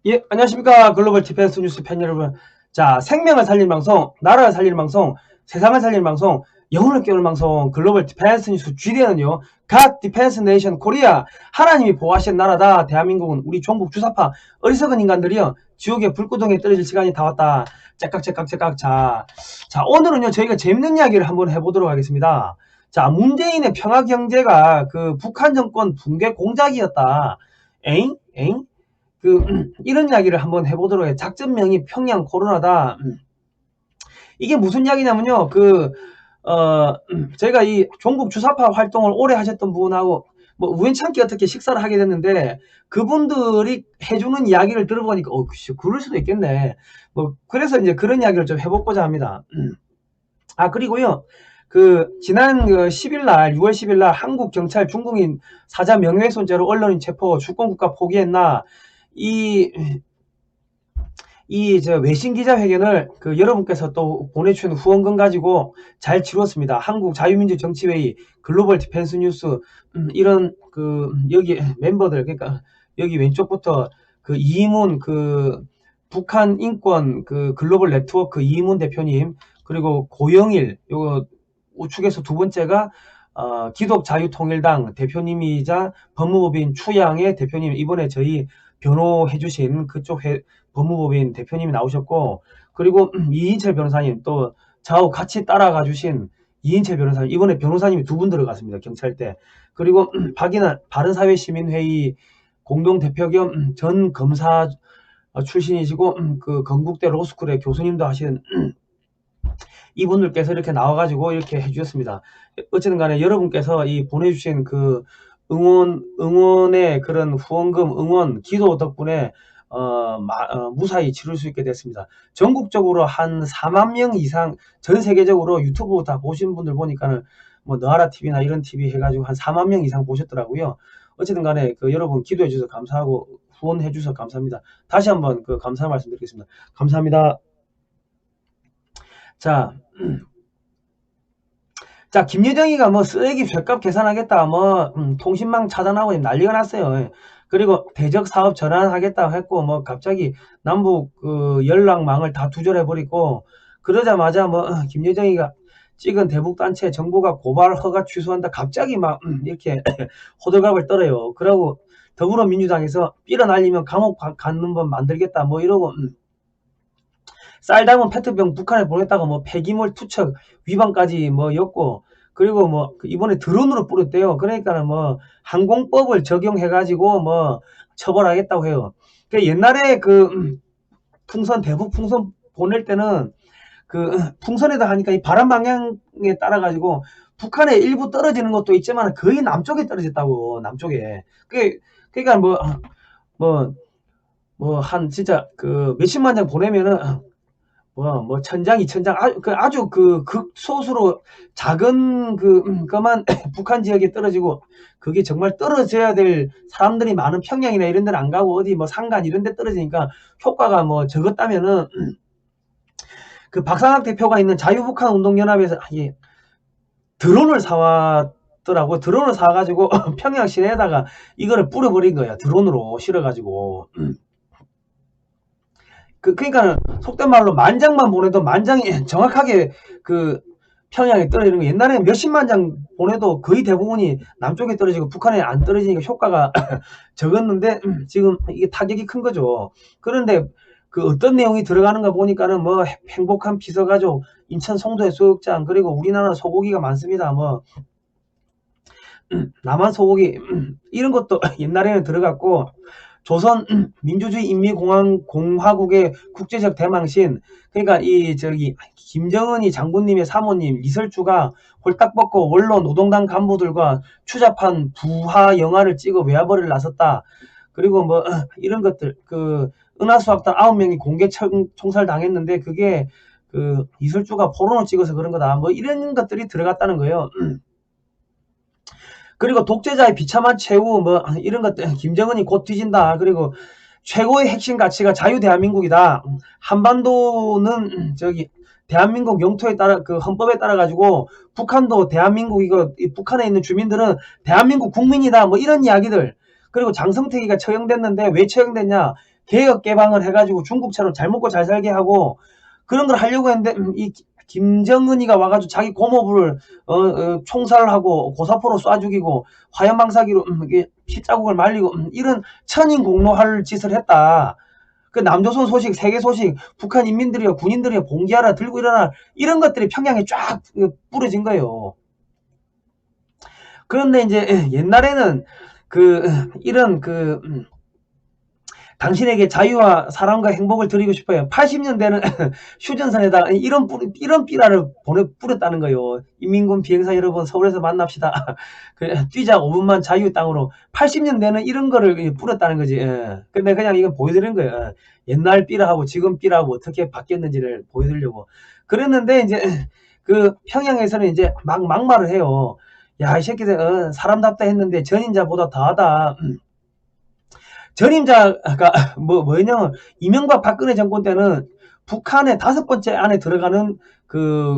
예, 안녕하십니까. 글로벌 디펜스 뉴스 팬 여러분. 자, 생명을 살리는 방송, 나라를 살리는 방송, 세상을 살리는 방송, 영혼을 깨우는 방송, 글로벌 디펜스 뉴스 GD는요, 각 디펜스 네이션 코리아, 하나님이 보호하신 나라다. 대한민국은 우리 종북 주사파, 어리석은 인간들이요, 지옥의 불구덩이에 떨어질 시간이 다 왔다. 째깍째깍째깍. 자, 오늘은요, 저희가 재밌는 이야기를 한번 해보도록 하겠습니다. 자, 문재인의 평화 경제가 그 북한 정권 붕괴 공작이었다. 에잉? 에잉? 이런 이야기를 한번 해보도록 해요. 작전명이 평양 코로나다. 이게 무슨 이야기냐면요. 제가 이 종북 주사파 활동을 오래 하셨던 분하고 뭐 우연찮게 어떻게 식사를 하게 됐는데 그분들이 해주는 이야기를 들어보니까 그럴 수도 있겠네. 뭐 그래서 이제 그런 이야기를 좀 해보고자 합니다. 그리고요. 지난 10일 날, 6월 10일 날 한국 경찰 중국인 사자 명예훼손죄로 언론인 체포, 주권국가 포기했나? 이 외신 기자회견을 여러분께서 또 보내주신 후원금 가지고 잘 치루었습니다. 한국 자유민주 정치회의, 글로벌 디펜스 뉴스, 이런 여기 멤버들, 그러니까 여기 왼쪽부터 이문 북한 인권 글로벌 네트워크 이문 대표님, 그리고 고영일, 요거 우측에서 두 번째가 기독자유통일당 대표님이자 법무법인 추양의 대표님, 이번에 저희 변호해주신 그쪽 법무법인 대표님이 나오셨고, 그리고 이인철 변호사님, 또 저하고 같이 따라가 주신 이인철 변호사님, 이번에 변호사님이 두 분 들어갔습니다. 경찰대. 그리고 박인환 바른사회시민회의 공동대표 겸 전 검사 출신이시고 건국대 로스쿨의 교수님도 하신 이분들께서 이렇게 나와가지고 이렇게 해주셨습니다. 어쨌든 간에 여러분께서 이 보내주신 응원의 그런 후원금, 응원, 기도 덕분에 무사히 치를 수 있게 됐습니다. 전국적으로 한 4만 명 이상, 전 세계적으로 유튜브 다 보신 분들 보니까는 뭐 너하라 TV나 이런 TV 해가지고 한 4만 명 이상 보셨더라고요. 어쨌든 간에 여러분 기도해 주셔서 감사하고 후원해 주셔서 감사합니다. 다시 한번 감사 말씀드리겠습니다. 감사합니다. 자, 김여정이가 뭐 쓰레기 죗값 계산하겠다, 통신망 차단하고 난리가 났어요. 그리고 대적 사업 전환하겠다고 했고, 갑자기 남북 연락망을 다 두절해버리고, 그러자마자 김여정이가 찍은 대북단체 정부가 고발 허가 취소한다. 갑자기 이렇게 호들갑을 떨어요. 그러고 더불어민주당에서 삐러 날리면 감옥 가는 법 만들겠다, 이러고, 쌀 담은 페트병 북한에 보냈다가 폐기물 투척 위반까지 였고, 그리고 이번에 드론으로 뿌렸대요. 그러니까는 항공법을 적용해가지고 처벌하겠다고 해요. 옛날에 풍선, 대북 풍선 보낼 때는 풍선에다 하니까 이 바람 방향에 따라가지고 북한에 일부 떨어지는 것도 있지만 거의 남쪽에 떨어졌다고, 남쪽에. 그러니까 한 진짜 몇십만 장 보내면은 천장, 2천장, 아주 극소수로 작은 그만 북한 지역에 떨어지고, 그게 정말 떨어져야 될 사람들이 많은 평양이나 이런 데는 안 가고 어디 산간 이런 데 떨어지니까 효과가 적었다면은, 박상학 대표가 있는 자유북한 운동연합에서 드론을 사왔더라고. 드론을 사가지고 평양 시내에다가 이거를 뿌려버린 거야. 드론으로 실어가지고. 그러니까는 속된 말로 만장만 보내도 만장이 정확하게 평양에 떨어지는 거. 옛날에는 몇십만 장 보내도 거의 대부분이 남쪽에 떨어지고 북한에 안 떨어지니까 효과가 적었는데, 지금 이게 타격이 큰 거죠. 그런데 어떤 내용이 들어가는가 보니까는 행복한 비서가족, 인천 송도 해수욕장, 그리고 우리나라 소고기가 많습니다. 남한 소고기 이런 것도 옛날에는 들어갔고, 조선 민주주의 인민공화국의 국제적 대망신, 그러니까 김정은이 장군님의 사모님 이설주가 홀딱 벗고 원로 노동당 간부들과 추잡한 부하 영화를 찍어 외화벌이를 나섰다. 그리고 이런 것들, 은하수학단 9명이 공개 총살 당했는데 그게 이설주가 포로로 찍어서 그런 거다. 이런 것들이 들어갔다는 거예요. 그리고 독재자의 비참한 최후 이런 것들, 김정은이 곧 뒤진다. 그리고 최고의 핵심 가치가 자유 대한민국이다. 한반도는 대한민국 영토에 따라 헌법에 따라 가지고 북한도 대한민국이고, 북한에 있는 주민들은 대한민국 국민이다. 이런 이야기들. 그리고 장성택이가 처형됐는데 왜 처형됐냐? 개혁 개방을 해가지고 중국처럼 잘 먹고 잘 살게 하고 그런 걸 하려고 했는데 이 김정은이가 와가지고 자기 고모부를 총살하고 고사포로 쏴 죽이고 화염방사기로 피자국을 말리고 이런 천인공노할 짓을 했다. 그 남조선 소식, 세계 소식, 북한 인민들이요, 군인들이요, 봉기하라, 들고 일어나, 이런 것들이 평양에 쫙 뿌려진 거예요. 그런데 이제 옛날에는 이런 당신에게 자유와 사랑과 행복을 드리고 싶어요. 80년대는 휴전선에다가 이런 삐라를 뿌렸다는 거예요. 인민군 비행사 여러분, 서울에서 만납시다. 뛰자 5분만 자유 땅으로. 80년대는 이런 거를 뿌렸다는 거지. 근데 그냥 이건 보여드리는 거예요. 옛날 삐라하고 지금 삐라하고 어떻게 바뀌었는지를 보여드리려고. 그랬는데 이제 평양에서는 이제 막말을 해요. 야, 이 새끼들 사람답다 했는데 전인자보다 더하다. 전임자가 뭐냐면 이명박 박근혜 정권 때는 북한의 5번째 안에 들어가는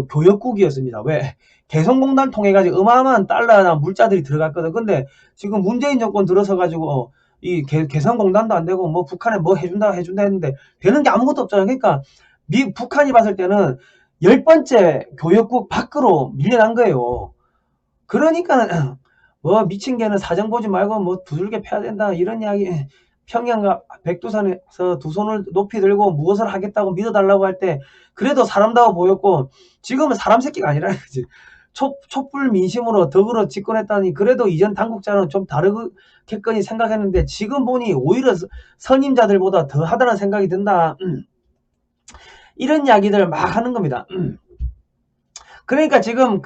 교역국이었습니다. 왜? 개성공단 통해 가지고 어마어마한 달러나 물자들이 들어갔거든. 근데 지금 문재인 정권 들어서 가지고 이 개성공단도 안 되고 뭐 북한에 뭐 해준다 했는데 되는 게 아무것도 없잖아요. 그러니까 북한이 봤을 때는 10번째 교역국 밖으로 밀려난 거예요. 그러니까 뭐 미친 개는 사정 보지 말고 뭐 두들겨 패야 된다 이런 이야기. 평양과 백두산에서 두 손을 높이 들고 무엇을 하겠다고 믿어달라고 할 때 그래도 사람다워 보였고 지금은 사람 새끼가 아니라는 거지. 촛불 민심으로 덕으로 집권했다니 그래도 이전 당국자는 좀 다르겠거니 생각했는데 지금 보니 오히려 선임자들보다 더 하다는 생각이 든다. 이런 이야기들을 막 하는 겁니다. 그러니까 지금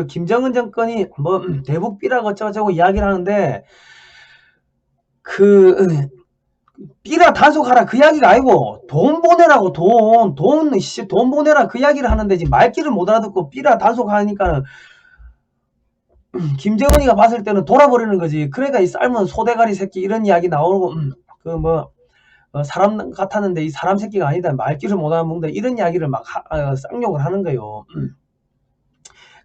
김정은 정권이 뭐 대북 삐라고 어쩌고저쩌고 이야기를 하는데 삐라 단속하라 그 이야기가 아니고 돈 보내라고 돈 보내라 그 이야기를 하는데 지금 말귀를 못 알아듣고 삐라 단속하니까 김정은이가 봤을 때는 돌아버리는 거지. 그러니까 이 삶은 소대가리 새끼 이런 이야기 나오고 사람 같았는데 이 사람 새끼가 아니다. 말귀를 못 알아먹는다. 이런 이야기를 막 쌍욕을 하는 거예요.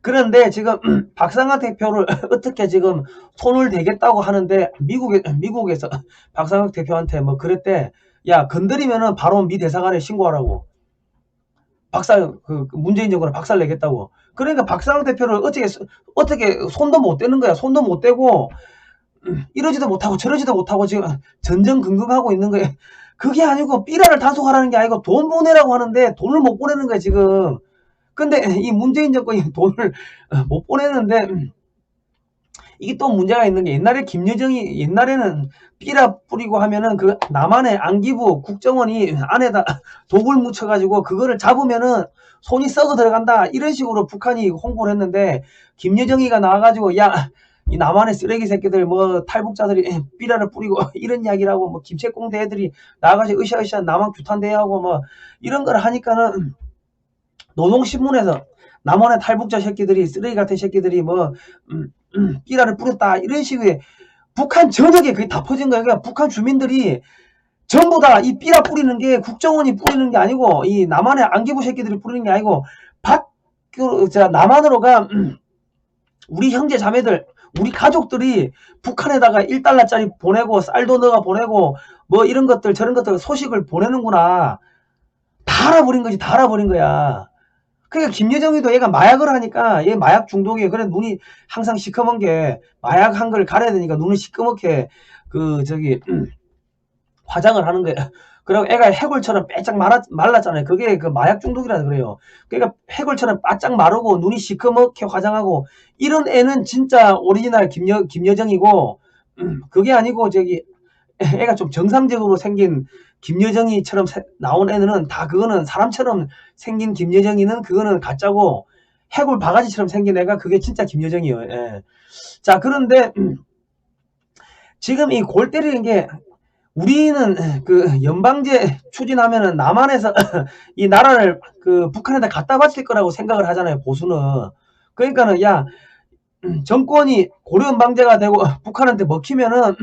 그런데 지금 박상학 대표를 어떻게 지금 손을 대겠다고 하는데 미국에서 박상학 대표한테 뭐 그랬대. 야 건드리면은 바로 미 대사관에 신고하라고. 문재인 정권에 박살 내겠다고. 그러니까 박상학 대표를 어떻게 손도 못 대는 거야. 손도 못 대고 이러지도 못하고 저러지도 못하고 지금 전전긍긍하고 있는 거야. 그게 아니고 삐라를 단속하라는 게 아니고 돈 보내라고 하는데 돈을 못 보내는 거야 지금. 근데 이 문재인 정권이 돈을 못 보내는데 이게 또 문제가 있는 게 옛날에는 삐라 뿌리고 하면은 남한의 안기부 국정원이 안에다 독을 묻혀가지고 그거를 잡으면은 손이 썩어 들어간다 이런 식으로 북한이 홍보를 했는데 김여정이가 나와가지고 야 이 남한의 쓰레기 새끼들 뭐 탈북자들이 삐라를 뿌리고 이런 이야기라고 뭐 김책공대 애들이 나와가지고 으쌰으쌰 남한 규탄대회하고 뭐 이런 걸 하니까는 노동신문에서 남한의 탈북자 새끼들이 쓰레기 같은 새끼들이 뭐 삐라를 뿌렸다 이런 식의 북한 전역에 그게 다 퍼진 거야. 그러니까 북한 주민들이 전부 다 이 삐라 뿌리는 게 국정원이 뿌리는 게 아니고 이 남한의 안기부 새끼들이 뿌리는 게 아니고 남한으로가 우리 형제 자매들 우리 가족들이 북한에다가 1달러짜리 보내고 쌀도 넣어 보내고 뭐 이런 것들 저런 것들 소식을 보내는구나. 다 알아버린 거지. 다 알아버린 거야. 그러니까 김여정이도 얘가 마약을 하니까 얘 마약 중독이에요. 그래 눈이 항상 시커먼 게 마약 한 걸 가려야 되니까 눈을 시커멓게 화장을 하는 거야. 그리고 애가 해골처럼 빼짝 말랐잖아요. 그게 마약 중독이라 그래요. 그러니까 해골처럼 바짝 마르고 눈이 시커멓게 화장하고 이런 애는 진짜 오리지널 김여정이고 그게 아니고 애가 좀 정상적으로 생긴 김여정이처럼 나온 애는 다 그거는 사람처럼 생긴 김여정이는 그거는 가짜고 해골 바가지처럼 생긴 애가 그게 진짜 김여정이에요. 예. 자 그런데 지금 이 골 때리는 게 우리는 연방제 추진하면은 남한에서 이 나라를 북한에다 갖다 바칠 거라고 생각을 하잖아요. 보수는. 그러니까는 야 정권이 고려연방제가 되고 북한한테 먹히면은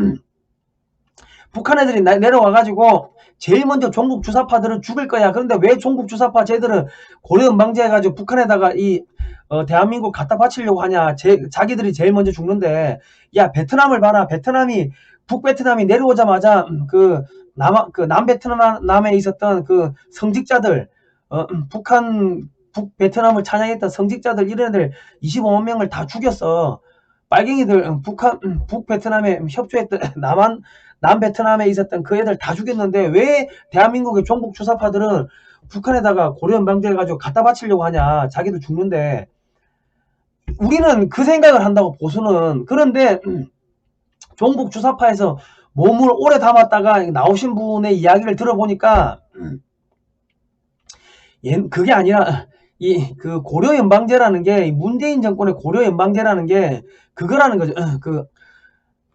북한 애들이 내려와가지고 제일 먼저 종북 주사파들은 죽일 거야. 그런데 왜 종북 주사파 쟤들은 고려연방제 해가지고 북한에다가 대한민국 갖다 바치려고 하냐. 자기들이 제일 먼저 죽는데 야 베트남을 봐라. 북베트남이 내려오자마자 남베트남에 있었던 그 성직자들, 북베트남을 찬양했던 성직자들 이런 애들 25만 명을 다 죽였어. 빨갱이들 북베트남에 협조했던 남베트남에 있었던 그 애들 다 죽였는데 왜 대한민국의 종북 주사파들은 북한에다가 고려연방제 해가지고 갖다 바치려고 하냐. 자기들 죽는데. 우리는 그 생각을 한다고 보수는. 그런데 종북 주사파에서 몸을 오래 담았다가 나오신 분의 이야기를 들어보니까 그게 아니라 그 고려연방제라는 게 문재인 정권의 고려연방제라는 게 그거라는 거죠.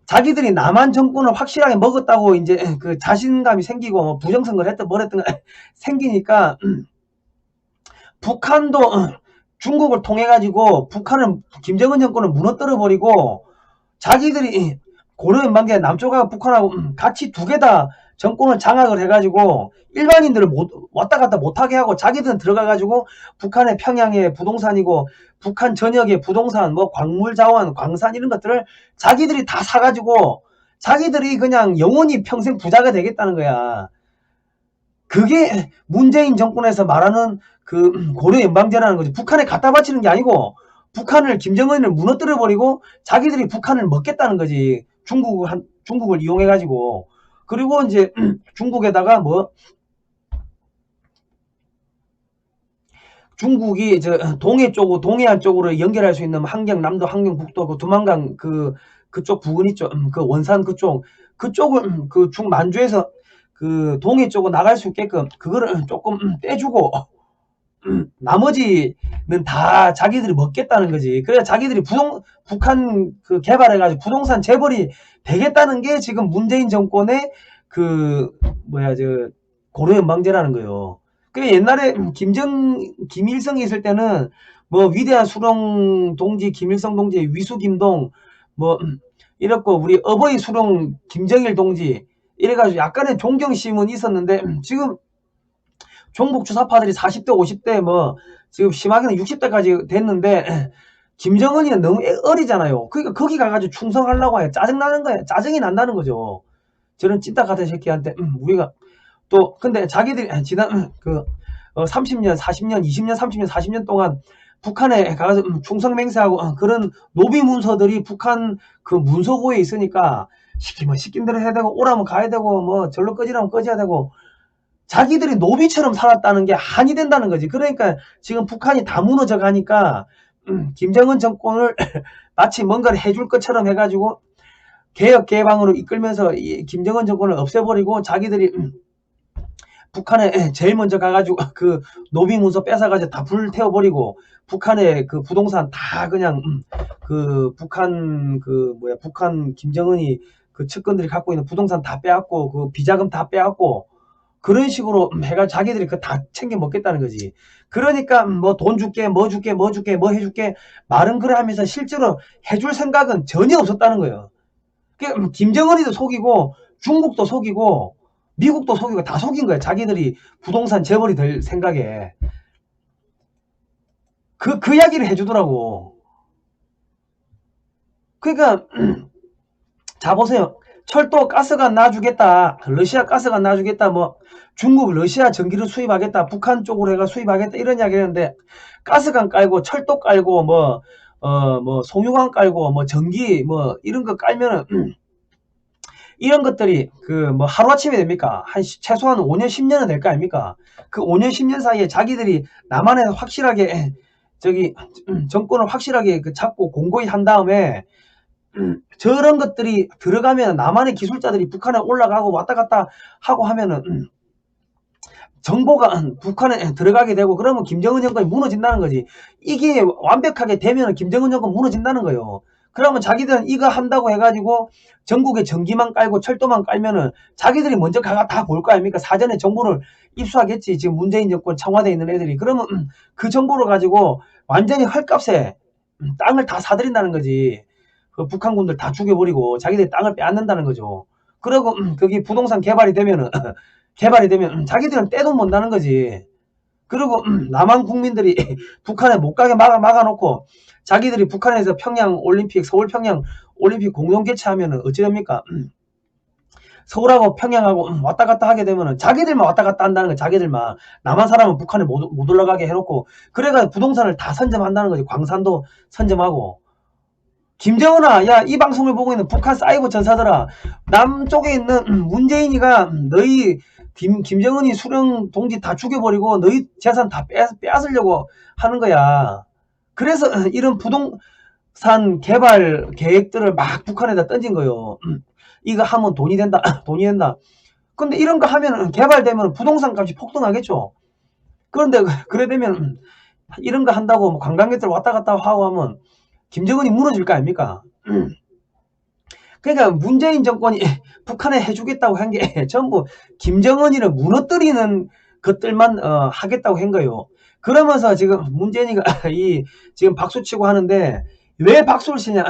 자기들이 남한 정권을 확실하게 먹었다고 이제 그 자신감이 생기고 뭐 부정선거를 했던 뭐랬던 생기니까 북한도 중국을 통해 가지고 북한은 김정은 정권을 무너뜨려 버리고 자기들이 고려연방제 남쪽하고 북한하고 같이 두 개 다 정권을 장악을 해가지고 일반인들을 왔다 갔다 못하게 하고 자기들은 들어가가지고 북한의 평양의 부동산이고 북한 전역의 부동산 뭐 광물 자원 광산 이런 것들을 자기들이 다 사가지고 자기들이 그냥 영원히 평생 부자가 되겠다는 거야. 그게 문재인 정권에서 말하는 그 고려연방제라는 거지. 북한에 갖다 바치는 게 아니고 북한을 김정은을 무너뜨려 버리고 자기들이 북한을 먹겠다는 거지. 중국을 이용해 가지고. 그리고 이제 중국에다가 뭐 중국이 동해안 쪽으로 연결할 수 있는 함경남도 함경북도 그 두만강 그쪽 부근 있죠. 그 원산 그쪽을 그 중만주에서 그 동해 쪽으로 나갈 수 있게끔 그거를 조금 떼주고 나머지는 다 자기들이 먹겠다는 거지. 그래야 자기들이 북한 그 개발해가지고 부동산 재벌이 되겠다는 게 지금 문재인 정권의 고려연방제라는 거예요. 그 옛날에 김일성이 있을 때는 뭐 위대한 수령 동지 김일성 동지 위수김동 뭐 이랬고 우리 어버이 수령 김정일 동지 이래가지고 약간의 존경심은 있었는데 지금 종북 주사파들이 40대 50대 뭐 지금 심하게는 60대까지 됐는데 김정은이는 너무 어리잖아요. 그러니까 거기 가가지고 충성하려고 해요. 짜증나는 거예요. 짜증이 난다는 거죠. 저런 찐따 같은 새끼한테 우리가 또 근데 자기들이 지난 30년 40년 20년 30년 40년 동안 북한에 가서 충성 맹세하고 그런 노비 문서들이 북한 그 문서고에 있으니까 시키면 시킨 대로 해야 되고 오라면 가야 되고 뭐 절로 꺼지라면 꺼져야 되고 자기들이 노비처럼 살았다는 게 한이 된다는 거지. 그러니까 지금 북한이 다 무너져 가니까 김정은 정권을 마치 뭔가를 해줄 것처럼 해가지고 개혁 개방으로 이끌면서 김정은 정권을 없애버리고 자기들이 북한에 제일 먼저 가가지고 그 노비 문서 뺏어가지고 다 불태워버리고 북한의 그 부동산 다 그냥 북한 김정은이 그 측근들이 갖고 있는 부동산 다 빼앗고 그 비자금 다 빼앗고 그런 식으로 해가 자기들이 그 다 챙겨 먹겠다는 거지. 그러니까 뭐 돈 줄게 뭐 줄게 뭐 줄게 뭐 해줄게 말은 그래 하면서 실제로 해줄 생각은 전혀 없었다는 거예요. 김정은이도 속이고 중국도 속이고 미국도 속이고 다 속인 거야. 자기들이 부동산 재벌이 될 생각에. 그 이야기를 해주더라고. 그러니까 자 보세요. 철도 가스관 놔주겠다. 러시아 가스관 놔주겠다. 뭐 중국 러시아 전기를 수입하겠다. 북한 쪽으로 해가 수입하겠다. 이런 이야기 했는데 가스관 깔고 철도 깔고 뭐 송유관 깔고 뭐 전기 뭐 이런 거 깔면은 이런 것들이 뭐 하루아침에 됩니까? 최소한 5년 10년은 될 거 아닙니까? 그 5년 10년 사이에 자기들이 남한에서 확실하게 정권을 확실하게 잡고 공고히 한 다음에 저런 것들이 들어가면 남한의 기술자들이 북한에 올라가고 왔다 갔다 하고 하면은 정보가 북한에 들어가게 되고 그러면 김정은 정권이 무너진다는 거지. 이게 완벽하게 되면 김정은 정권 무너진다는 거예요. 그러면 자기들은 이거 한다고 해가지고 전국에 전기만 깔고 철도만 깔면은 자기들이 먼저 가가 다 볼 거 아닙니까? 사전에 정보를 입수하겠지. 지금 문재인 정권 청와대에 있는 애들이. 그러면 그 정보를 가지고 완전히 헐값에 땅을 다 사들인다는 거지. 그 북한군들 다 죽여버리고 자기들이 땅을 빼앗는다는 거죠. 그리고 거기 부동산 개발이 되면은 자기들은 떼돈 못나는 거지. 그리고 남한 국민들이 북한에 못 가게 막아놓고 자기들이 북한에서 평양 올림픽 서울 평양 올림픽 공동 개최하면은 어찌 됩니까? 서울하고 평양하고 왔다 갔다 하게 되면은 자기들만 왔다 갔다 한다는 거야. 자기들만. 남한 사람은 북한에 못 올라가게 해놓고 그래가 부동산을 다 선점한다는 거지. 광산도 선점하고. 김정은아, 야, 이 방송을 보고 있는 북한 사이버 전사들아, 남쪽에 있는 문재인이가 너희 김정은이 수령 동지 다 죽여버리고 너희 재산 다 빼앗으려고 하는 거야. 그래서 이런 부동산 개발 계획들을 막 북한에다 던진 거요. 이거 하면 돈이 된다. 돈이 된다. 근데 이런 거 하면 개발되면 부동산 값이 폭등하겠죠. 그런데 그래 되면 이런 거 한다고 관광객들 왔다 갔다 하고 하면 김정은이 무너질 거 아닙니까? 그러니까 문재인 정권이 북한에 해주겠다고 한 게 전부 김정은이를 무너뜨리는 것들만 하겠다고 한 거예요. 그러면서 지금 문재인이가 지금 박수치고 하는데 왜 박수를 치냐?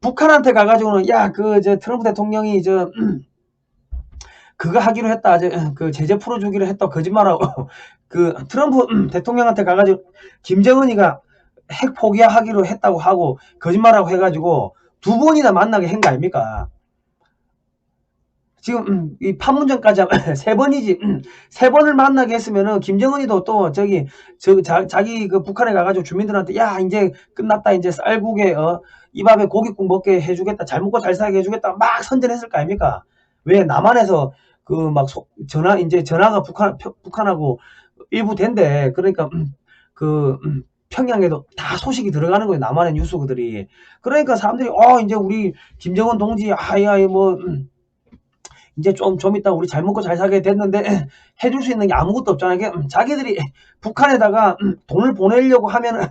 북한한테 가가지고는 야, 저 트럼프 대통령이 그거 하기로 했다. 그 제재 풀어주기로 했다. 거짓말하고 그 트럼프 대통령한테 가가지고 김정은이가 핵 포기하기로 했다고 하고 거짓말하고 해가지고 2번이나 만나게 한 거 아닙니까? 지금 이 판문점까지 3번이지. 3번을 만나게 했으면은 김정은이도 또 자기 그 북한에 가가지고 주민들한테 야 이제 끝났다. 이제 쌀국에 이 밥에 고깃국 먹게 해주겠다. 잘 먹고 잘 살게 해주겠다. 막 선전했을 거 아닙니까? 왜 남한에서 그 막 전화가 북한하고 일부 된대. 그러니까 평양에도 다 소식이 들어가는 거예요. 남한의 뉴스들이. 그러니까 사람들이 이제 우리 김정은 동지 이제 좀 있다 우리 잘 먹고 잘 살게 됐는데 해줄 수 있는 게 아무것도 없잖아요. 자기들이 북한에다가 돈을 보내려고 하면은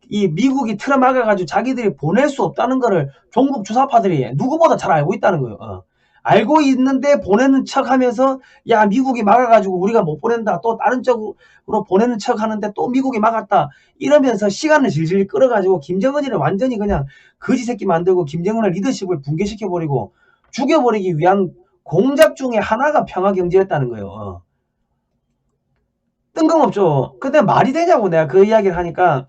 이 미국이 틀어막아가지고 자기들이 보낼 수 없다는 거를 종북 주사파들이 누구보다 잘 알고 있다는 거예요. 알고 있는데 보내는 척 하면서 야 미국이 막아가지고 우리가 못 보낸다. 또 다른 쪽으로 보내는 척 하는데 또 미국이 막았다. 이러면서 시간을 질질 끌어가지고 김정은이를 완전히 그냥 거지 새끼 만들고 김정은의 리더십을 붕괴시켜버리고 죽여버리기 위한 공작 중에 하나가 평화경제였다는 거예요. 뜬금없죠. 근데 말이 되냐고 내가 그 이야기를 하니까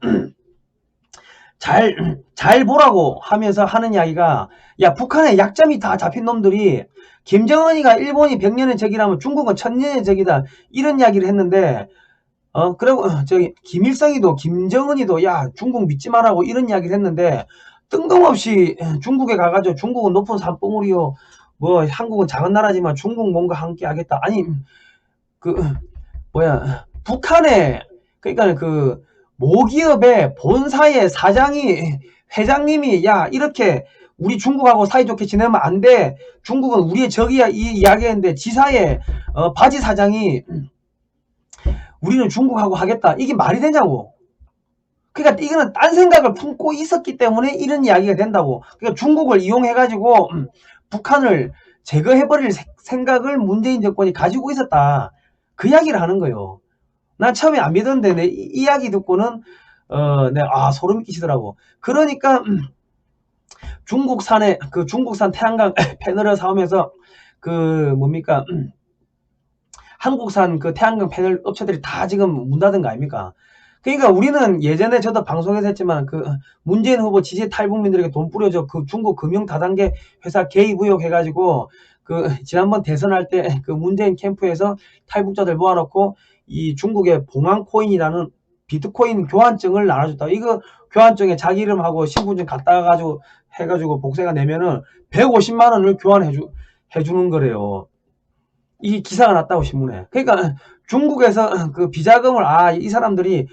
잘 보라고 하면서 하는 이야기가 야 북한의 약점이 다 잡힌 놈들이 김정은이가 일본이 100년의 적이라면 중국은 1000년의 적이다 이런 이야기를 했는데 그리고 김일성이도 김정은이도 야 중국 믿지 말라고 이런 이야기를 했는데 뜬금없이 중국에 가가지고 중국은 높은 산봉우리요 뭐 한국은 작은 나라지만 중국 뭔가 함께 하겠다. 아니 북한에 그러니까 모기업의 본사의 회장님이 야 이렇게 우리 중국하고 사이좋게 지내면 안 돼. 중국은 우리의 적이야 이 이야기했는데 지사의 바지 사장이 우리는 중국하고 하겠다. 이게 말이 되냐고. 그러니까 이거는 딴 생각을 품고 있었기 때문에 이런 이야기가 된다고. 그러니까 중국을 이용해가지고 북한을 제거해버릴 생각을 문재인 정권이 가지고 있었다. 그 이야기를 하는 거예요. 난 처음에 안 믿었는데 이 이야기 듣고는 소름 끼치더라고. 그러니까 중국산 태양광 패널을 사오면서 한국산 태양광 패널 업체들이 다 지금 문 닫은 거 아닙니까? 그러니까 우리는 예전에 저도 방송에서 했지만 문재인 후보 지지 탈북민들에게 돈 뿌려줘 중국 금융 다단계 회사 개입 의혹 해가지고 지난번 대선할 때 문재인 캠프에서 탈북자들 모아놓고 이 중국의 봉황코인이라는 비트코인 교환증을 나눠줬다. 이거 교환증에 자기 이름하고 신분증 갖다 가지고 해가지고 복세가 내면은 150만 원을 교환해주는 거래요. 이 기사가 났다고 신문에. 그러니까 중국에서 비자금을 이 사람들이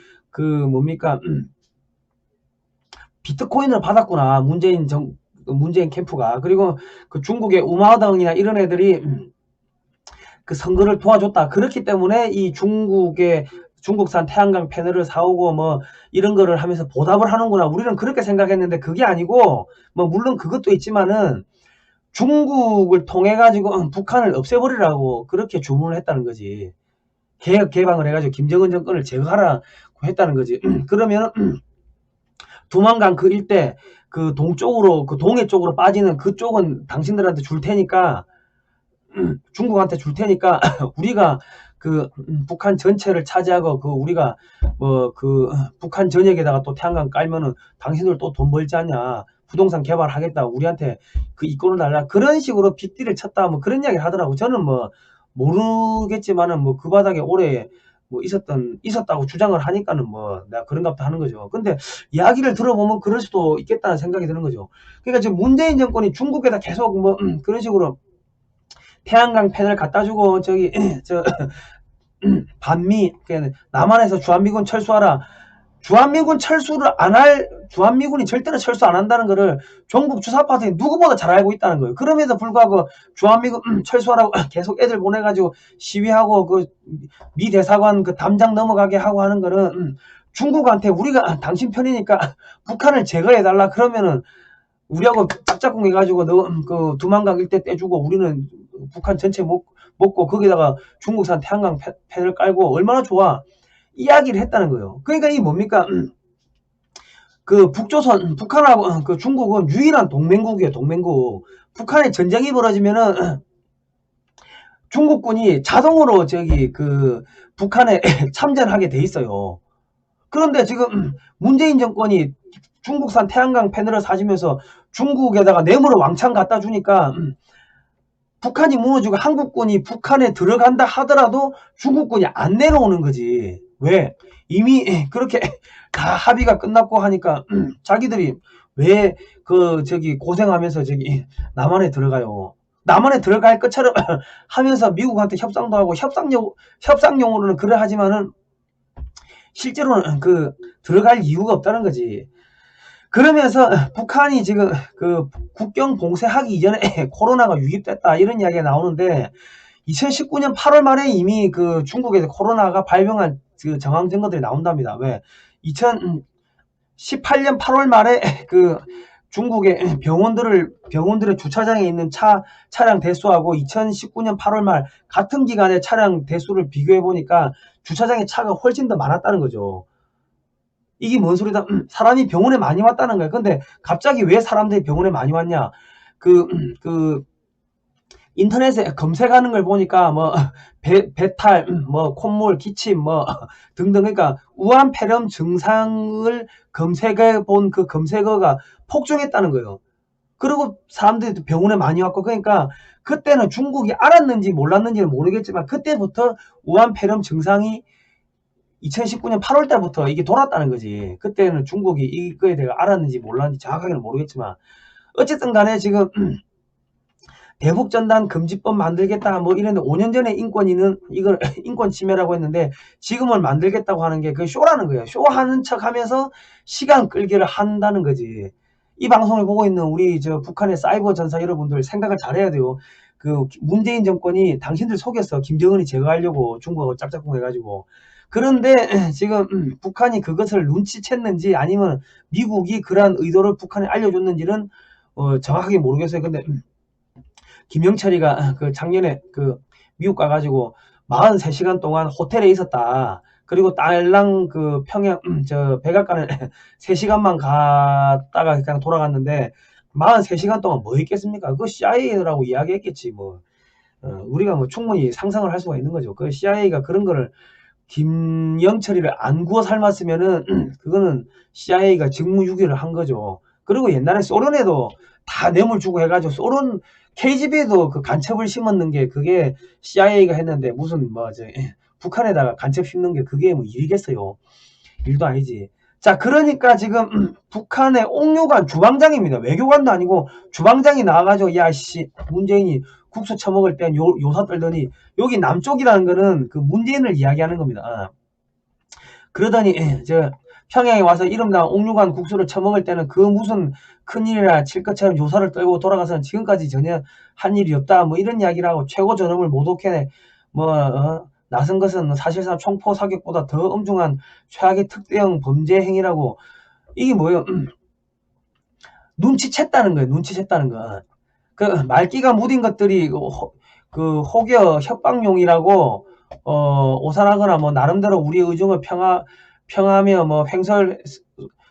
비트코인을 받았구나. 문재인 캠프가. 그리고 중국의 우마등이나 이런 애들이 선거를 도와줬다. 그렇기 때문에 이 중국산 태양광 패널을 사오고 이런 거를 하면서 보답을 하는구나. 우리는 그렇게 생각했는데 그게 아니고 물론 그것도 있지만은 중국을 통해 가지고 북한을 없애버리라고 그렇게 주문을 했다는 거지. 개방을 해가지고 김정은 정권을 제거하라고 했다는 거지. 그러면 두만강 일대 동쪽으로 동해 쪽으로 빠지는 그쪽은 당신들한테 줄 테니까 중국한테 줄 테니까 우리가 북한 전체를 차지하고 우리가 북한 전역에다가 또 태양광 깔면은 당신들 또 돈 벌지 않냐. 부동산 개발하겠다, 우리한테 그 이권을 달라, 그런 식으로 빅딜을 쳤다, 뭐 그런 이야기를 하더라고. 저는 뭐 모르겠지만은 뭐 그 바닥에 오래 뭐 있었다고 주장을 하니까는 뭐 내가 그런갑다 하는 거죠. 근데 이야기를 들어보면 그럴 수도 있겠다는 생각이 드는 거죠. 그러니까 지금 문재인 정권이 중국에다 계속 뭐 그런 식으로 태양광 패널 갖다 주고 저기 저 반미, 남한에서 주한미군 철수하라. 주한미군 철수를 안 할, 주한미군이 절대로 철수 안 한다는 거를 종북 주사파들이 누구보다 잘 알고 있다는 거예요. 그럼에도 불구하고 주한미군 철수하라고 계속 애들 보내가지고 시위하고 그 미 대사관 그 담장 넘어가게 하고 하는 거는 중국한테 우리가 당신 편이니까 북한을 제거해달라 그러면은 우리하고 짝짝꿍 해가지고 너 그 두만강 일대 떼주고 우리는 북한 전체 먹고 거기다가 중국산 태양광 패널 깔고 얼마나 좋아, 이야기를 했다는 거예요. 그러니까 이 뭡니까? 그 북조선, 북한하고 그 중국은 유일한 동맹국이에요. 동맹국. 북한에 전쟁이 벌어지면은 중국군이 자동으로 저기 그 북한에 참전하게 돼 있어요. 그런데 지금 문재인 정권이 중국산 태양광 패널을 사주면서 중국에다가 뇌물을 왕창 갖다 주니까 북한이 무너지고 한국군이 북한에 들어간다 하더라도 중국군이 안 내려오는 거지. 왜? 이미 그렇게 다 합의가 끝났고 하니까 자기들이 왜 그 저기 고생하면서 저기 남한에 들어가요. 남한에 들어갈 것처럼 하면서 미국한테 협상도 하고 협상용으로는 그래 하지만은 실제로는 그 들어갈 이유가 없다는 거지. 그러면서 북한이 지금 그 국경 봉쇄하기 이전에 코로나가 유입됐다 이런 이야기가 나오는데 2019년 8월 말에 이미 그 중국에서 코로나가 발병한 그 정황 증거들이 나온답니다. 왜? 2018년 8월 말에 그 중국의 병원들의 주차장에 있는 차량 대수하고 2019년 8월 말 같은 기간에 차량 대수를 비교해 보니까 주차장에 차가 훨씬 더 많았다는 거죠. 이게 뭔 소리다? 사람이 병원에 많이 왔다는 거야. 근데 갑자기 왜 사람들이 병원에 많이 왔냐? 그 인터넷에 검색하는 걸 보니까 뭐 배탈, 뭐 콧물, 기침, 뭐 등등, 그러니까 우한 폐렴 증상을 검색해 본 그 검색어가 폭증했다는 거예요. 그리고 사람들이 병원에 많이 왔고, 그러니까 그때는 중국이 알았는지 몰랐는지는 모르겠지만 그때부터 우한 폐렴 증상이 2019년 8월 달부터 이게 돌았다는 거지. 그때는 중국이 이거에 대해 알았는지 몰랐는지 정확하게는 모르겠지만 어쨌든 간에 지금 대북전단 금지법 만들겠다 뭐 이랬는데 5년 전에 인권위는 이걸 인권 침해라고 했는데 지금은 만들겠다고 하는 게 그 쇼라는 거예요. 쇼하는 척 하면서 시간 끌기를 한다는 거지. 이 방송을 보고 있는 우리 저 북한의 사이버 전사 여러분들 생각을 잘해야 돼요. 그 문재인 정권이 당신들 속였어. 김정은이 제거하려고 중국하고 짝짝꿍 해가지고. 그런데 지금 북한이 그것을 눈치챘는지 아니면 미국이 그러한 의도를 북한에 알려줬는지는 정확하게 모르겠어요. 근데 김영철이가 그 작년에 그 미국 가가지고 43시간 동안 호텔에 있었다. 그리고 딸랑 그 평양 저 백악관에 3시간만 갔다가 그냥 돌아갔는데 43시간 동안 뭐 했겠습니까? 그거 CIA라고 이야기했겠지 뭐. 우리가 뭐 충분히 상상을 할 수가 있는 거죠. 그 CIA가 그런 거를 김영철이를 안 구워 삶았으면은 그거는 CIA가 직무유기를 한 거죠. 그리고 옛날에 소련에도 다 뇌물 주고 해가지고 소련 KGB에도 그 간첩을 심었는 게 그게 CIA가 했는데 무슨 뭐 저 북한에다가 간첩 심는 게 그게 뭐 일이겠어요. 일도 아니지. 자, 그러니까 지금 북한의 옥류관 주방장입니다. 외교관도 아니고 주방장이 나와가지고 야씨 문재인이 국수 처먹을 땐 요사 떨더니 여기 남쪽이라는 거는 그 문재인을 이야기하는 겁니다. 그러더니 저 평양에 와서 이름나온 옥류관 국수를 처먹을 때는 그 무슨 큰일이라 칠 것처럼 요사를 떨고 돌아가서는 지금까지 전혀 한 일이 없다 뭐 이런 이야기를 하고 최고 존엄을 모독해 뭐 나선 것은 사실상 총포 사격보다 더 엄중한 최악의 특대형 범죄 행위라고. 이게 뭐예요? 눈치챘다는 거예요. 눈치챘다는 거. 그 말기가 무딘 것들이 그 혹여 협박용이라고 오산하거나 뭐 나름대로 우리의 의중을 평하며 뭐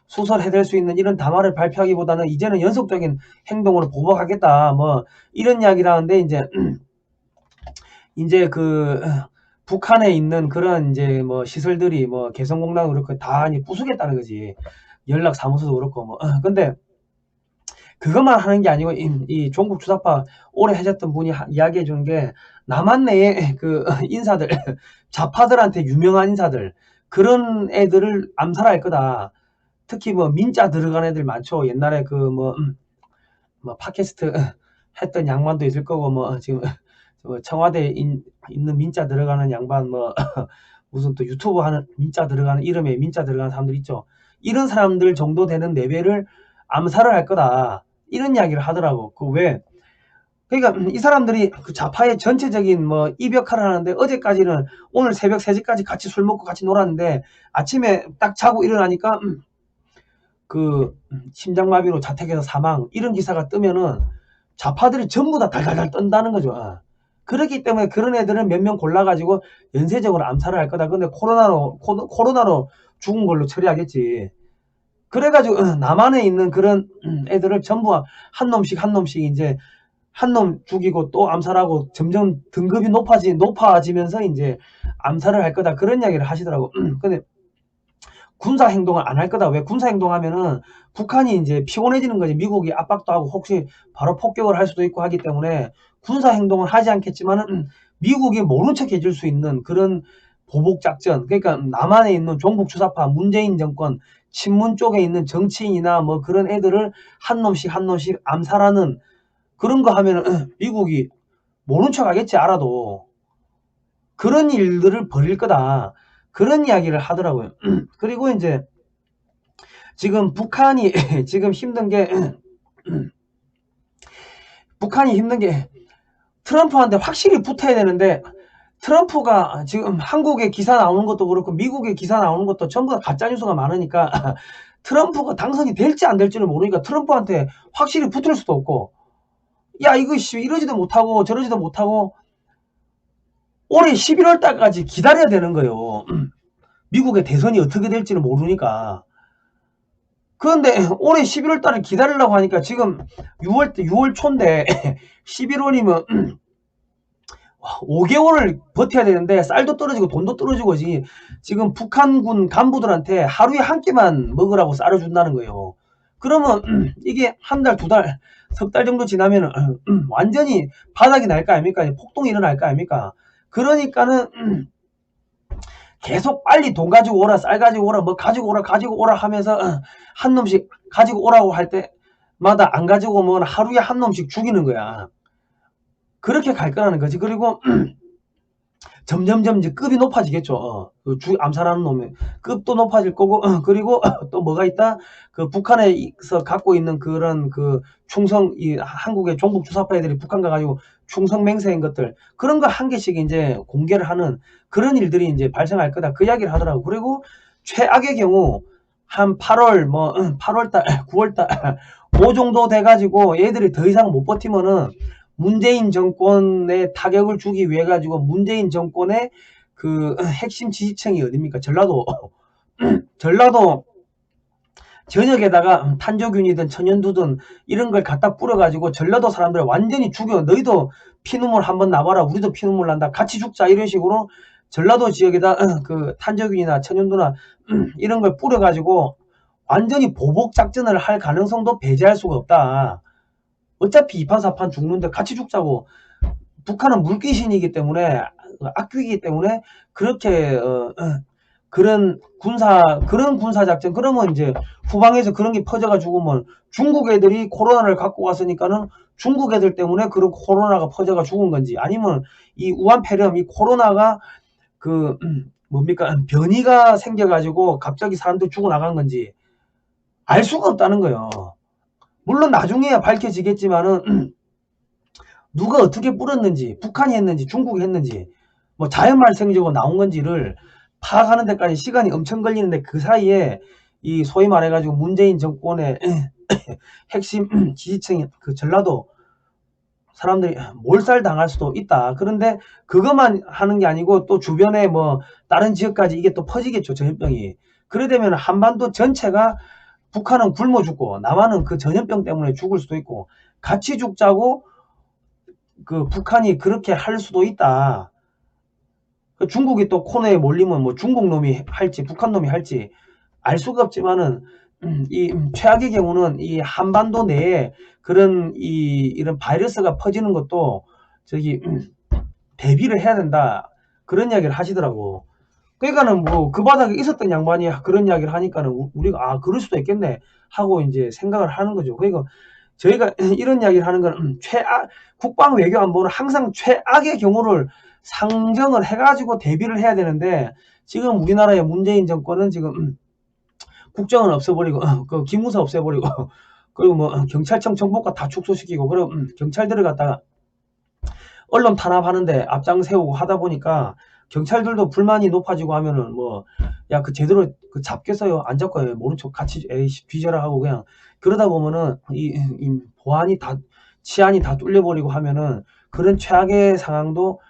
수설해댈 수 있는 이런 담화를 발표하기보다는 이제는 연속적인 행동으로 보복하겠다 뭐 이런 이야기를 하는데 이제 그 북한에 있는 그런 이제 뭐 시설들이 뭐 개성공단도 그렇고 다 부수겠다는 거지. 연락사무소도 그렇고 뭐 근데 그것만 하는 게 아니고 이 종북 주사파 오래 해줬던 분이 이야기해 주는 게 남한 내에 그 인사들 좌파들한테 유명한 인사들 그런 애들을 암살할 거다. 특히 뭐 민자 들어간 애들 많죠. 옛날에 그 뭐 팟캐스트 했던 양반도 있을 거고 뭐 지금 청와대에 있는 민자 들어가는 양반 뭐 무슨 또 유튜브 하는 민자 들어가는 이름에 민자 들어가는 사람들 있죠. 이런 사람들 정도 되는 레벨을 암살을 할 거다. 이런 이야기를 하더라고. 그 왜? 그러니까 이 사람들이 그 좌파의 전체적인 뭐 이벽화를 하는데 어제까지는 오늘 새벽 3시까지 같이 술 먹고 같이 놀았는데 아침에 딱 자고 일어나니까 그 심장마비로 자택에서 사망 이런 기사가 뜨면은 좌파들이 전부 다 달달달 떤다는 거죠. 그렇기 때문에 그런 애들은 몇 명 골라가지고 연쇄적으로 암살을 할 거다. 근데 코로나로 죽은 걸로 처리하겠지. 그래가지고 남한에 있는 그런 애들을 전부 한 놈씩 이제 한 놈 죽이고 또 암살하고 점점 등급이 높아지면서 이제 암살을 할 거다. 그런 이야기를 하시더라고. 근데 군사 행동을 안 할 거다. 왜 군사 행동하면은 북한이 이제 피곤해지는 거지. 미국이 압박도 하고 혹시 바로 폭격을 할 수도 있고 하기 때문에 군사 행동을 하지 않겠지만은 미국이 모른 척 해줄 수 있는 그런 보복 작전. 그러니까 남한에 있는 종북 주사파 문재인 정권 친문 쪽에 있는 정치인이나 뭐 그런 애들을 한 놈씩 암살하는 그런 거 하면은 미국이 모른 척 하겠지. 알아도 그런 일들을 벌일 거다. 그런 이야기를 하더라고요. 그리고 이제 지금 북한이 지금 힘든 게 트럼프한테 확실히 붙어야 되는데 트럼프가 지금 한국에 기사 나오는 것도 그렇고 미국에 기사 나오는 것도 전부 다 가짜뉴스가 많으니까 트럼프가 당선이 될지 안 될지는 모르니까 트럼프한테 확실히 붙을 수도 없고 야 이거 이러지도 못하고 저러지도 못하고 올해 11월 달까지 기다려야 되는 거예요. 미국의 대선이 어떻게 될지는 모르니까. 그런데 올해 11월 달을 기다리려고 하니까 지금 6월 초인데 11월이면 5개월을 버텨야 되는데 쌀도 떨어지고 돈도 떨어지고지 지금 북한군 간부들한테 하루에 한 끼만 먹으라고 쌀을 준다는 거예요. 그러면 이게 한 달, 두 달, 석 달 정도 지나면 완전히 바닥이 날 거 아닙니까? 폭동이 일어날 거 아닙니까? 그러니까는 계속 빨리 돈 가지고 오라, 쌀 가지고 오라, 뭐 가지고 오라 하면서 한 놈씩 가지고 오라고 할 때마다 안 가지고 오면 하루에 한 놈씩 죽이는 거야. 그렇게 갈 거라는 거지. 그리고 점점점 이제 급이 높아지겠죠. 암살하는 놈의 급도 높아질 거고, 그리고 또 뭐가 있다? 그 북한에서 갖고 있는 그런 그 이 한국의 종북 주사파 애들이 북한 가가지고 충성 맹세인 것들, 그런 거 한 개씩 이제 공개를 하는 그런 일들이 이제 발생할 거다. 그 이야기를 하더라고. 그리고 최악의 경우, 한 8월달, 9월달, 그 정도 돼가지고 얘들이 더 이상 못 버티면은 문재인 정권에 타격을 주기 위해 가지고 문재인 정권의 그 핵심 지지층이 어딥니까? 전라도. 전라도 전역에다가 탄저균이든 천연두든 이런 걸 갖다 뿌려가지고 전라도 사람들 완전히 죽여. 너희도 피눈물 한번 나봐라. 우리도 피눈물 난다. 같이 죽자. 이런 식으로 전라도 지역에다 그 탄저균이나 천연두나 이런 걸 뿌려가지고 완전히 보복 작전을 할 가능성도 배제할 수가 없다. 어차피 2판 4판 죽는데 같이 죽자고. 북한은 물귀신이기 때문에 악귀이기 때문에 그렇게 그런 군사 작전 그러면 이제 후방에서 그런 게 퍼져가 죽으면 중국 애들이 코로나를 갖고 왔으니까는 중국 애들 때문에 그런 코로나가 퍼져가 죽은 건지 아니면 이 우한폐렴 이 코로나가 그 뭡니까 변이가 생겨가지고 갑자기 사람들이 죽어나간 건지 알 수가 없다는 거예요. 물론 나중에야 밝혀지겠지만은 누가 어떻게 뿌렸는지 북한이 했는지 중국이 했는지 뭐 자연 발생적으로 나온 건지를 파악하는 데까지 시간이 엄청 걸리는데 그 사이에 이 소위 말해가지고 문재인 정권의 핵심 지지층 그 전라도 사람들이 몰살당할 수도 있다. 그런데 그것만 하는 게 아니고 또 주변에 뭐 다른 지역까지 이게 또 퍼지겠죠. 전염병이. 그래 되면 한반도 전체가 북한은 굶어 죽고 남한은 그 전염병 때문에 죽을 수도 있고 같이 죽자고 그 북한이 그렇게 할 수도 있다. 중국이 또 코너에 몰리면 뭐 중국 놈이 할지 북한 놈이 할지 알 수가 없지만은 이 최악의 경우는 이 한반도 내에 그런 이런 바이러스가 퍼지는 것도 저기 대비를 해야 된다. 그런 이야기를 하시더라고. 그러니까는 뭐 그 바닥에 있었던 양반이 그런 이야기를 하니까는 우리가 그럴 수도 있겠네 하고 이제 생각을 하는 거죠. 그러니까 저희가 이런 이야기를 하는 건 국방 외교 안보는 항상 최악의 경우를 상정을 해가지고 대비를 해야 되는데 지금 우리나라의 문재인 정권은 지금 국정은 없애버리고 그 기무사 없애버리고 그리고 뭐 경찰청 정보과 다 축소시키고 그리고 경찰들을 갖다가 언론 탄압하는데 앞장 세우고 하다 보니까 경찰들도 불만이 높아지고 하면은 뭐 야 그 제대로 그 잡겠어요 안 잡고요 모른 척 같이 에이씨 뒤져라 하고 그냥 그러다 보면은 이 보안이 다 치안이 다 뚫려버리고 하면은 그런 최악의 상황도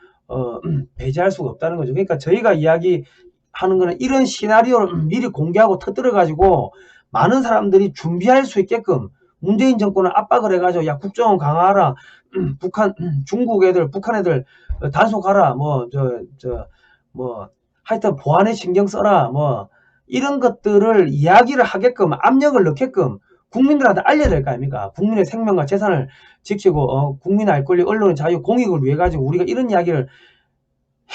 배제할 수가 없다는 거죠. 그러니까 저희가 이야기하는 거는 이런 시나리오를 미리 공개하고 터뜨려 가지고 많은 사람들이 준비할 수 있게끔 문재인 정권을 압박을 해가지고 야 국정원 강화하라 북한 중국 애들 북한 애들 단속하라 뭐 하여튼 보안에 신경 써라 뭐 이런 것들을 이야기를 하게끔 압력을 넣게끔 국민들한테 알려야 될 거 아닙니까? 국민의 생명과 재산을 지키고 국민의 알 권리 언론의 자유 공익을 위해 가지고 우리가 이런 이야기를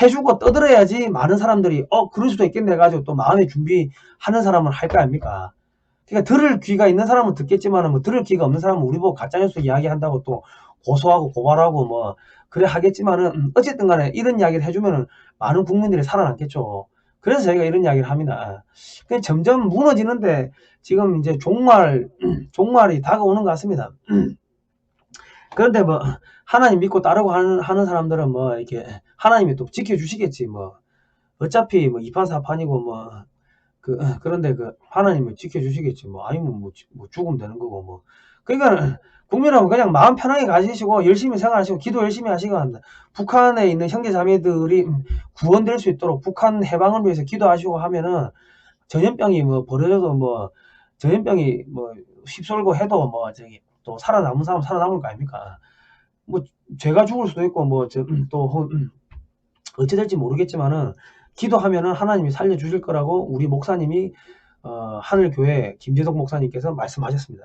해주고 떠들어야지 많은 사람들이 그럴 수도 있겠네 해가지고 또 마음의 준비하는 사람은 할 거 아닙니까? 그러니까 들을 귀가 있는 사람은 듣겠지만 뭐 들을 귀가 없는 사람은 우리 보고 가짜뉴스 이야기한다고 또 고소하고 고발하고 뭐 그래 하겠지만은 어쨌든 간에 이런 이야기를 해주면은 많은 국민들이 살아남겠죠. 그래서 저희가 이런 이야기를 합니다. 점점 무너지는데 지금 이제 종말이 다가오는 것 같습니다. 그런데 뭐 하나님 믿고 따르고 하는 사람들은 뭐 이렇게 하나님이 또 지켜주시겠지 뭐 어차피 뭐 2판 4판이고 뭐 그런데 하나님을 지켜주시겠지 뭐 아니면 뭐 죽으면 되는 거고 뭐 그러니까 국민은 그냥 마음 편하게 가지시고 열심히 생활하시고 기도 열심히 하시고 합니다. 북한에 있는 형제 자매들이 구원될 수 있도록 북한 해방을 위해서 기도하시고 하면은 전염병이 뭐 벌어져도 뭐 전염병이 뭐 휩쓸고 해도 뭐 저기 또 살아남은 사람 살아남을 거 아닙니까? 뭐 제가 죽을 수도 있고 뭐 또 어찌 될지 모르겠지만은 기도하면은 하나님이 살려주실 거라고 우리 목사님이 하늘교회 김재덕 목사님께서 말씀하셨습니다.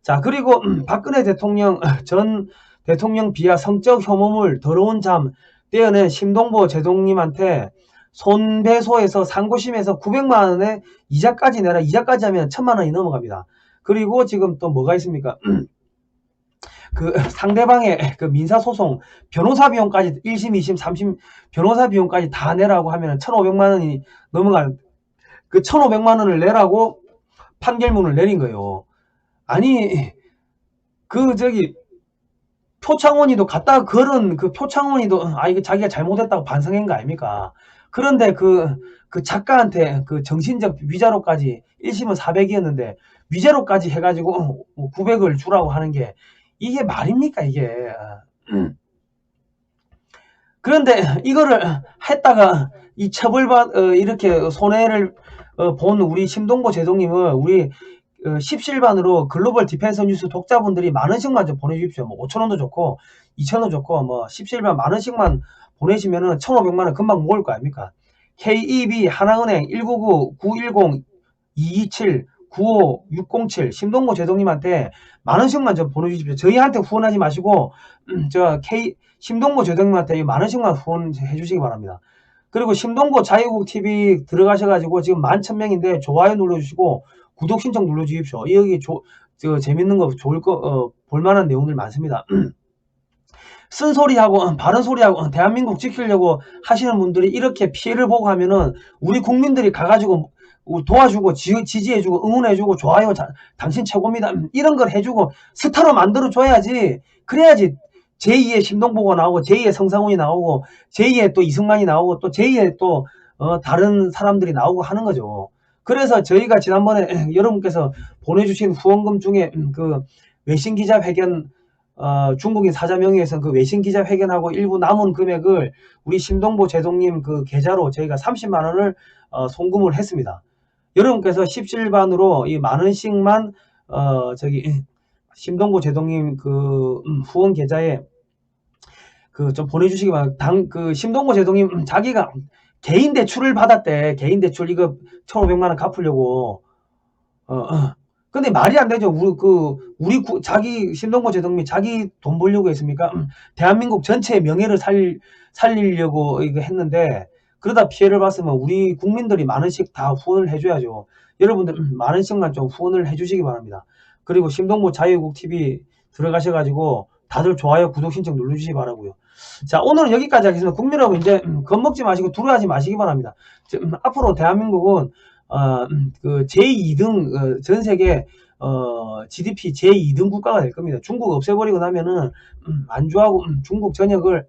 자 그리고 박근혜 대통령 전 대통령 비하 성적 혐오물 더러운 잠 떼어낸 심동보 제동님한테 손배소에서 상고심에서 900만원에 이자까지 내라. 이자까지 하면 1000만원이 넘어갑니다. 그리고 지금 또 뭐가 있습니까? 상대방의 민사소송 변호사 비용까지 1심, 2심, 3심 변호사 비용까지 다 내라고 하면 1500만원이 넘어가는 1500만원을 내라고 판결문을 내린 거예요. 아니 표창원이도 갖다가 걸은 표창원이도 이거 자기가 잘못했다고 반성한 거 아닙니까? 그런데 그 작가한테 정신적 위자료까지 1심은 400이었는데 위자료까지 해가지고 900을 주라고 하는 게 이게 말입니까 이게. 그런데 이거를 했다가 이 이렇게 손해를 본 우리 심동보 제동님을 우리 십실반으로 글로벌 디펜서 뉴스 독자분들이 만원씩만 좀 보내주십시오. 뭐 5천원도 좋고 2천원 좋고 뭐 십실반 만원씩만 보내시면은 1500만원 금방 모을 거 아닙니까? KEB 하나은행 199-910-227-95607 심동보 제동님한테 만원씩만 좀 보내주십시오. 저희한테 후원하지 마시고 심동보 제동님한테 만원씩만 후원해 주시기 바랍니다. 그리고 심동보 자유국TV 들어가셔가지고 지금 11,000명인데 좋아요 눌러주시고 구독 신청 눌러주십시오. 여기 재밌는 거 좋을 거 볼만한 내용들 많습니다. 쓴소리하고 바른소리하고 대한민국 지키려고 하시는 분들이 이렇게 피해를 보고 하면은 우리 국민들이 가가지고 도와주고 지지해주고 응원해주고 좋아요 당신 최고입니다 이런 걸 해주고 스타로 만들어줘야지. 그래야지 제2의 심동보가 나오고 제2의 성상훈이 나오고 제2의 또 이승만이 나오고 또 제2의 또 다른 사람들이 나오고 하는 거죠. 그래서 저희가 지난번에 여러분께서 보내주신 후원금 중에 외신 기자회견 중국인 사자명의에서 외신 기자회견하고 일부 남은 금액을 우리 심동보 제동님 계좌로 저희가 30만원을 송금을 했습니다. 여러분께서 십실반으로 이 만원씩만 심동보 제동님 후원 계좌에 좀 보내주시기 바랍니다. 심동보 제동님 자기가 개인 대출을 받았대. 개인 대출 이거 1500만원 갚으려고 근데 말이 안 되죠. 자기 신동보 제동미 자기 돈 벌려고 했습니까? 대한민국 전체의 명예를 살리려고 이거 했는데 그러다 피해를 봤으면 우리 국민들이 만 원씩 다 후원을 해줘야죠. 여러분들 만 원씩만 좀 후원을 해주시기 바랍니다. 그리고 신동보 자유국 TV 들어가셔가지고 다들 좋아요, 구독 신청 눌러주시기 바라고요. 자, 오늘은 여기까지 하겠습니다. 국민 여러분 이제 겁먹지 마시고 두려워하지 마시기 바랍니다. 앞으로 대한민국은 그 제2등 전 세계 GDP 제2등 국가가 될 겁니다. 중국 없애버리고 나면은 만주하고 중국 전역을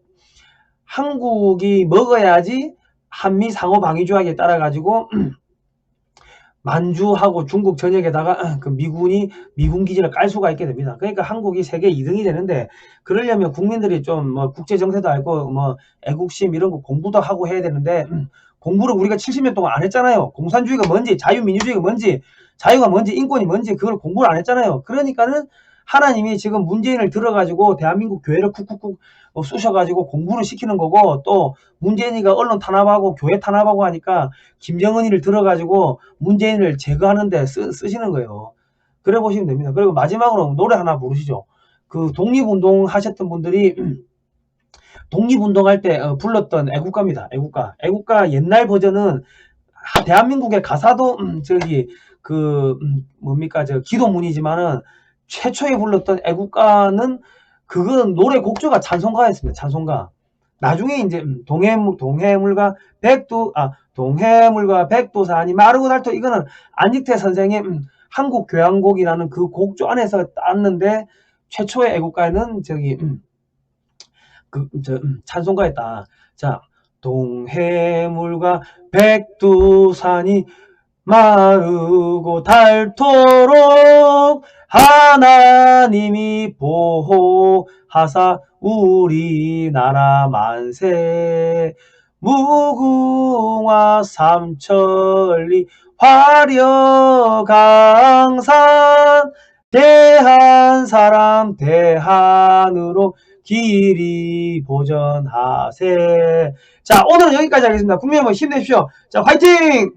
한국이 먹어야지 한미 상호 방위 조약에 따라 가지고 만주하고 중국 전역에다가 그 미군 기지를 깔 수가 있게 됩니다. 그러니까 한국이 세계 2등이 되는데 그러려면 국민들이 좀 뭐 국제 정세도 알고 뭐 애국심 이런 거 공부도 하고 해야 되는데 공부를 우리가 70년 동안 안 했잖아요. 공산주의가 뭔지, 자유민주주의가 뭔지, 자유가 뭔지, 인권이 뭔지 그걸 공부를 안 했잖아요. 그러니까는 하나님이 지금 문재인을 들어가지고 대한민국 교회를 쿡쿡쿡 쑤셔가지고 공부를 시키는 거고, 또 문재인이가 언론 탄압하고 교회 탄압하고 하니까 김정은이를 들어가지고 문재인을 제거하는데 쓰시는 거예요. 그래 보시면 됩니다. 그리고 마지막으로 노래 하나 부르시죠. 그 독립운동 하셨던 분들이 독립운동할 때 불렀던 애국가입니다. 애국가 옛날 버전은 대한민국의 가사도 뭡니까 기도문이지만은 최초에 불렀던 애국가는 그건 노래 곡조가 찬송가였습니다. 찬송가. 나중에 이제 동해물과 백두산이 마르고 닳도 이거는 안익태 선생의 한국교향곡이라는 그 곡조 안에서 땄는데 최초의 애국가에는 찬송가였다. 자, 동해물과 백두산이 마르고 닳도록 하나님이 보호하사 우리나라 만세. 무궁화 삼천리 화려강산 대한사람 대한으로 길이 보전하세. 자, 오늘은 여기까지 하겠습니다. 국민 여러분 힘내십시오. 자, 화이팅!